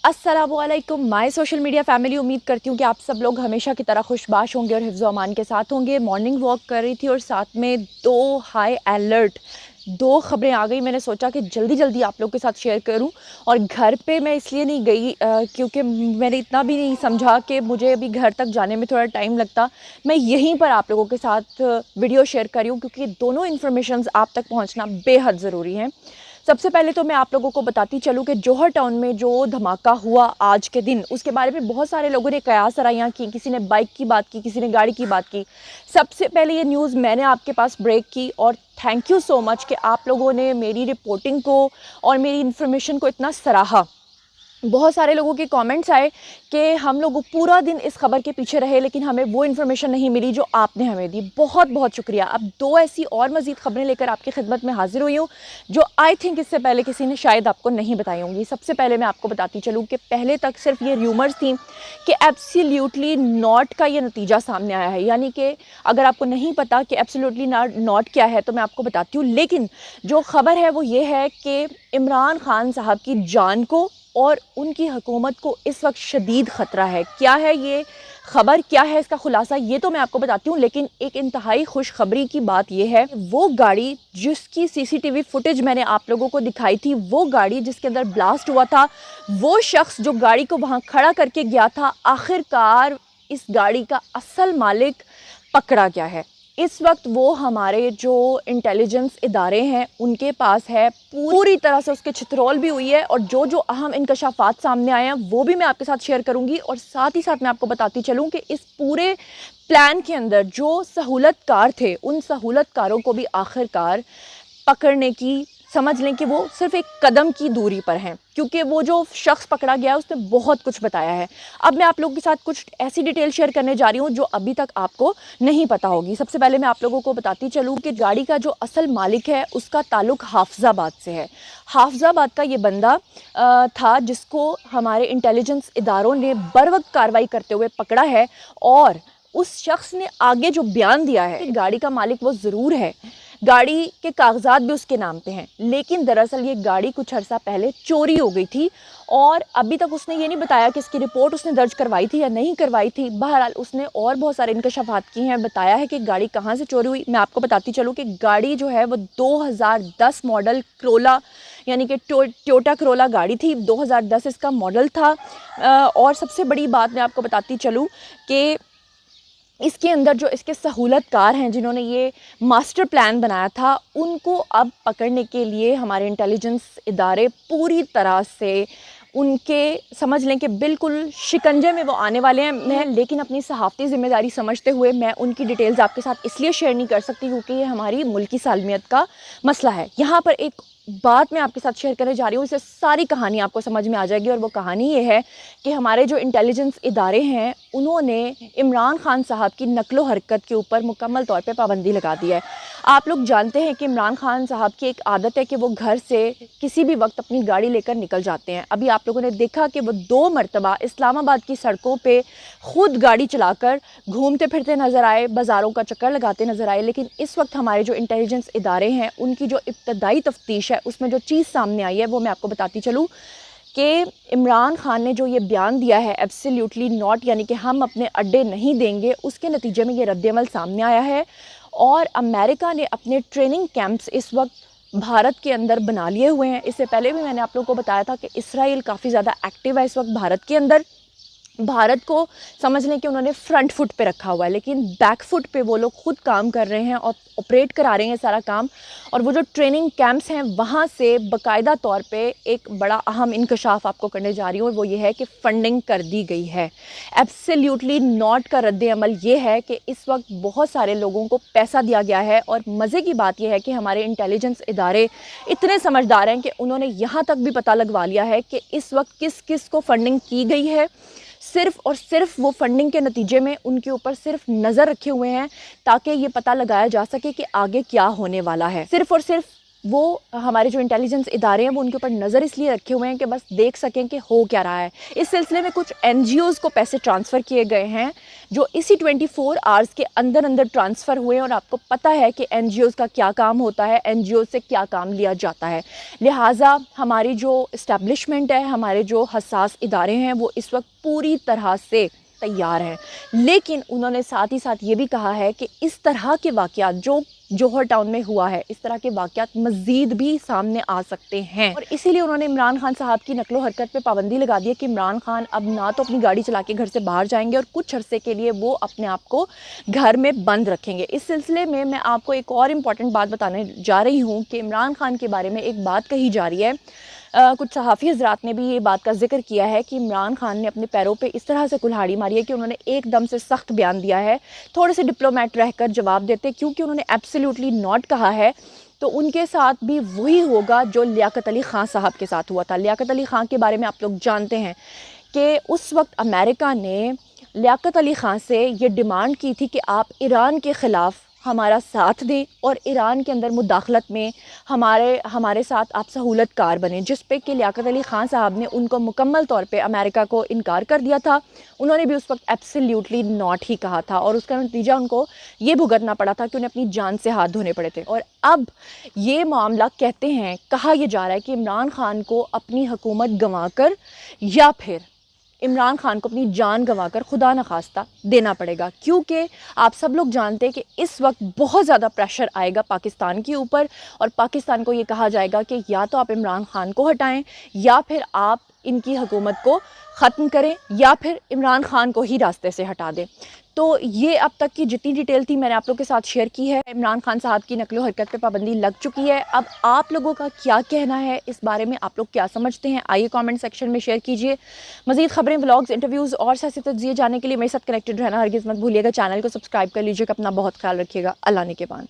अस्सलामु अलैकुम my social media family. उम्मीद करती हूँ कि आप सब लोग हमेशा की तरह खुशबाश होंगे और हिफ्ज़ व अमान के साथ होंगे। मॉर्निंग वॉक कर रही थी और साथ में दो हाई अलर्ट दो खबरें आ गई। मैंने सोचा कि जल्दी जल्दी आप लोग के साथ शेयर करूं। और घर पे मैं इसलिए नहीं गई क्योंकि मैंने इतना भी नहीं समझा कि मुझे अभी घर तक जाने में थोड़ा टाइम लगता। मैं यहीं पर आप लोगों के साथ वीडियो शेयर कर रही हूँ क्योंकि दोनों इन्फॉर्मेशंस आप तक पहुँचना बेहद ज़रूरी हैं। सबसे पहले तो मैं आप लोगों को बताती चलूँ कि जौहर टाउन में जो धमाका हुआ आज के दिन, उसके बारे में बहुत सारे लोगों ने कयास सराहियाँ की। किसी ने बाइक की बात की, किसी ने गाड़ी की बात की। सबसे पहले ये न्यूज़ मैंने आपके पास ब्रेक की और थैंक यू सो मच कि आप लोगों ने मेरी रिपोर्टिंग को और मेरी इन्फॉर्मेशन को इतना सराहा। बहुत सारे लोगों के कमेंट्स आए कि हम लोग पूरा दिन इस खबर के पीछे रहे लेकिन हमें वो इन्फॉर्मेशन नहीं मिली जो आपने हमें दी। बहुत बहुत शुक्रिया। अब दो ऐसी और मज़ीद खबरें लेकर आपकी खिदमत में हाजिर हुई हूँ जो आई थिंक इससे पहले किसी ने शायद आपको नहीं बताई होंगी। सबसे पहले मैं आपको बताती चलूँ कि पहले तक सिर्फ ये र्यूमर्स थी कि एब्सोल्युटली नॉट का ये नतीजा सामने आया है। यानी कि अगर आपको नहीं पता कि एब्सोल्युटली नॉट क्या है तो मैं आपको बताती हूँ। लेकिन जो खबर है वो ये है कि इमरान खान साहब की जान को और उनकी हुकूमत को इस वक्त शदीद ख़तरा है। क्या है ये खबर, क्या है इसका खुलासा, ये तो मैं आपको बताती हूँ। लेकिन एक इंतहाई खुशखबरी की बात यह है, वो गाड़ी जिसकी सीसीटीवी फुटेज मैंने आप लोगों को दिखाई थी, वो गाड़ी जिसके अंदर ब्लास्ट हुआ था, वो शख्स जो गाड़ी को वहाँ खड़ा करके गया था, आखिरकार इस गाड़ी का असल मालिक पकड़ा गया है। इस वक्त वो हमारे जो इंटेलिजेंस इदारे हैं उनके पास है। पूरी तरह से उसके छितरौल भी हुई है और जो जो अहम इंकशाफात सामने आए हैं वो भी मैं आपके साथ शेयर करूंगी। और साथ ही साथ मैं आपको बताती चलूं कि इस पूरे प्लान के अंदर जो सहूलतकार थे, उन सहूलतकारों को भी आखिरकार पकड़ने की, समझ लें कि वो सिर्फ एक कदम की दूरी पर हैं, क्योंकि वो जो शख्स पकड़ा गया है उसने बहुत कुछ बताया है। अब मैं आप लोगों के साथ कुछ ऐसी डिटेल शेयर करने जा रही हूँ जो अभी तक आपको नहीं पता होगी। सबसे पहले मैं आप लोगों को बताती चलूँ कि गाड़ी का जो असल मालिक है उसका ताल्लुक हाफिजाबाद से है। हाफिजाबाद का ये बंदा था जिसको हमारे इंटेलिजेंस इदारों ने बर वक्त कार्रवाई करते हुए पकड़ा है। और उस शख्स ने आगे जो बयान दिया है कि गाड़ी का मालिक वो ज़रूर है, गाड़ी के कागजात भी उसके नाम पे हैं, लेकिन दरअसल ये गाड़ी कुछ अर्सा पहले चोरी हो गई थी और अभी तक उसने ये नहीं बताया कि इसकी रिपोर्ट उसने दर्ज करवाई थी या नहीं करवाई थी। बहरहाल उसने और बहुत सारे इंकशाफात की हैं, बताया है कि गाड़ी कहाँ से चोरी हुई। मैं आपको बताती चलूँ कि गाड़ी जो है वो 2010 मॉडल क्रोला यानी कि टोयोटा क्रोला गाड़ी थी। 2010 इसका मॉडल था। और सबसे बड़ी बात मैं आपको बताती चलूँ कि इसके अंदर जो इसके सहूलतकार हैं जिन्होंने ये मास्टर प्लान बनाया था, उनको अब पकड़ने के लिए हमारे इंटेलिजेंस इदारे पूरी तरह से उनके, समझ लें कि बिल्कुल शिकंजे में वो आने वाले हैं। मैं लेकिन अपनी सहाफ़ती ज़िम्मेदारी समझते हुए मैं उनकी डिटेल्स आपके साथ इसलिए शेयर नहीं कर सकती क्योंकि ये हमारी मुल्की सालमियत का मसला है। यहाँ पर एक बात मैं आपके साथ शेयर करने जा रही हूँ, इससे सारी कहानी आपको समझ में आ जाएगी। और वो कहानी ये है कि हमारे जो इंटेलिजेंस इदारे हैं उन्होंने इमरान खान साहब की नकलो हरकत के ऊपर मुकम्मल तौर पे पाबंदी लगा दी है। आप लोग जानते हैं कि इमरान खान साहब की एक आदत है कि वो घर से किसी भी वक्त अपनी गाड़ी लेकर निकल जाते हैं। अभी आप लोगों ने देखा कि वो 2 मरतबा इस्लामाबाद की सड़कों पे खुद गाड़ी चलाकर घूमते फिरते नज़र आए, बाज़ारों का चक्कर लगाते नज़र आए। लेकिन इस वक्त हमारे जो इंटेलिजेंस इदारे हैं उनकी जो इब्तदाई तफ्तीश है उसमें जो चीज़ सामने आई है वो मैं आपको बताती चलूँ कि इमरान खान ने जो ये बयान दिया है एब्सोल्युटली नॉट, यानी कि हम अपने अड्डे नहीं देंगे, उसके नतीजे में ये रद्दअमल सामने आया है। और अमेरिका ने अपने ट्रेनिंग कैंप्स इस वक्त भारत के अंदर बना लिए हुए हैं। इससे पहले भी मैंने आप लोगों को बताया था कि इसराइल काफ़ी ज़्यादा एक्टिव है इस वक्त भारत के अंदर। भारत को समझ लें कि उन्होंने फ्रंट फुट पे रखा हुआ है, लेकिन बैक फुट पे वो लोग खुद काम कर रहे हैं और ऑपरेट करा रहे हैं सारा काम। और वो जो ट्रेनिंग कैंप्स हैं वहाँ से बाकायदा तौर पे एक बड़ा अहम इंकशाफ आपको करने जा रही हूँ, वो ये है कि फ़ंडिंग कर दी गई है। एब्सोल्युटली नॉट का रद्द-ए-अमल ये है कि इस वक्त बहुत सारे लोगों को पैसा दिया गया है। और मज़े की बात यह है कि हमारे इंटेलिजेंस इदारे इतने समझदार हैं कि उन्होंने यहाँ तक भी पता लगवा लिया है कि इस वक्त किस किस को फ़ंडिंग की गई है। सिर्फ़ और सिर्फ वो फंडिंग के नतीजे में उनके ऊपर सिर्फ नज़र रखे हुए हैं ताकि ये पता लगाया जा सके कि आगे क्या होने वाला है। सिर्फ और सिर्फ وہ ہمارے جو انٹیلیجنس ادارے ہیں وہ ان کے اوپر نظر اس لیے رکھے ہوئے ہیں کہ بس دیکھ سکیں کہ ہو کیا رہا ہے. اس سلسلے میں کچھ NGOs کو پیسے ٹرانسفر کیے گئے ہیں جو اسی 24 آورس کے اندر ٹرانسفر ہوئے ہیں, اور آپ کو پتہ ہے کہ NGOs کا کیا کام ہوتا ہے, NGOs سے کیا کام لیا جاتا ہے. لہٰذا ہماری جو اسٹیبلشمنٹ ہے, ہمارے جو حساس ادارے ہیں, وہ اس وقت پوری طرح سے تیار ہیں. لیکن انہوں نے ساتھ ہی ساتھ یہ بھی کہا ہے کہ اس طرح کے واقعات جو جوہر ٹاؤن میں ہوا ہے, اس طرح کے واقعات مزید بھی سامنے آ سکتے ہیں, اور اسی لیے انہوں نے عمران خان صاحب کی نقل و حرکت پہ پابندی لگا دی ہے کہ عمران خان اب نہ تو اپنی گاڑی چلا کے گھر سے باہر جائیں گے, اور کچھ عرصے کے لیے وہ اپنے آپ کو گھر میں بند رکھیں گے. اس سلسلے میں میں آپ کو ایک اور امپورٹنٹ بات بتانے جا رہی ہوں کہ عمران خان کے بارے میں ایک بات کہی جا رہی ہے. کچھ صحافی حضرات نے بھی یہ بات کا ذکر کیا ہے کہ عمران خان نے اپنے پیروں پہ اس طرح سے کلہاڑی ماری ہے کہ انہوں نے ایک دم سے سخت بیان دیا ہے, تھوڑے سے ڈپلومیٹ رہ کر جواب دیتے, کیونکہ انہوں نے ایبسلیوٹلی ناٹ کہا ہے تو ان کے ساتھ بھی وہی ہوگا جو لیاقت علی خان صاحب کے ساتھ ہوا تھا. لیاقت علی خان کے بارے میں آپ لوگ جانتے ہیں کہ اس وقت امریکہ نے لیاقت علی خان سے یہ ڈیمانڈ کی تھی کہ آپ ایران کے خلاف ہمارا ساتھ دیں اور ایران کے اندر مداخلت میں ہمارے ساتھ آپ سہولت کار بنیں, جس پہ کہ لیاقت علی خان صاحب نے ان کو مکمل طور پہ امریکہ کو انکار کر دیا تھا. انہوں نے بھی اس وقت ایبسلیوٹلی ناٹ ہی کہا تھا, اور اس کا نتیجہ ان کو یہ بھگتنا پڑا تھا کہ انہیں اپنی جان سے ہاتھ دھونے پڑے تھے. اور اب یہ معاملہ کہتے ہیں, کہا یہ جا رہا ہے کہ عمران خان کو اپنی حکومت گنوا کر یا پھر عمران خان کو اپنی جان گنوا کر خدا نخواستہ دینا پڑے گا, کیونکہ آپ سب لوگ جانتے ہیں کہ اس وقت بہت زیادہ پریشر آئے گا پاکستان کے اوپر, اور پاکستان کو یہ کہا جائے گا کہ یا تو آپ عمران خان کو ہٹائیں یا پھر آپ ان کی حکومت کو ختم کریں یا پھر عمران خان کو ہی راستے سے ہٹا دیں. تو یہ اب تک کی جتنی ڈیٹیل تھی میں نے آپ لوگ کے ساتھ شیئر کی ہے. عمران خان صاحب کی نقل و حرکت پہ پابندی لگ چکی ہے. اب آپ لوگوں کا کیا کہنا ہے اس بارے میں, آپ لوگ کیا سمجھتے ہیں, آئیے کامنٹ سیکشن میں شیئر کیجئے. مزید خبریں, ولاگز, انٹرویوز اور سیاسی تجزیے جاننے کے لیے میرے ساتھ کنیکٹڈ رہنا ہرگز مت بھولیے گا. چینل کو سبسکرائب کر لیجیے گا. اپنا بہت خیال رکھیے گا. اللہ نے کے بان.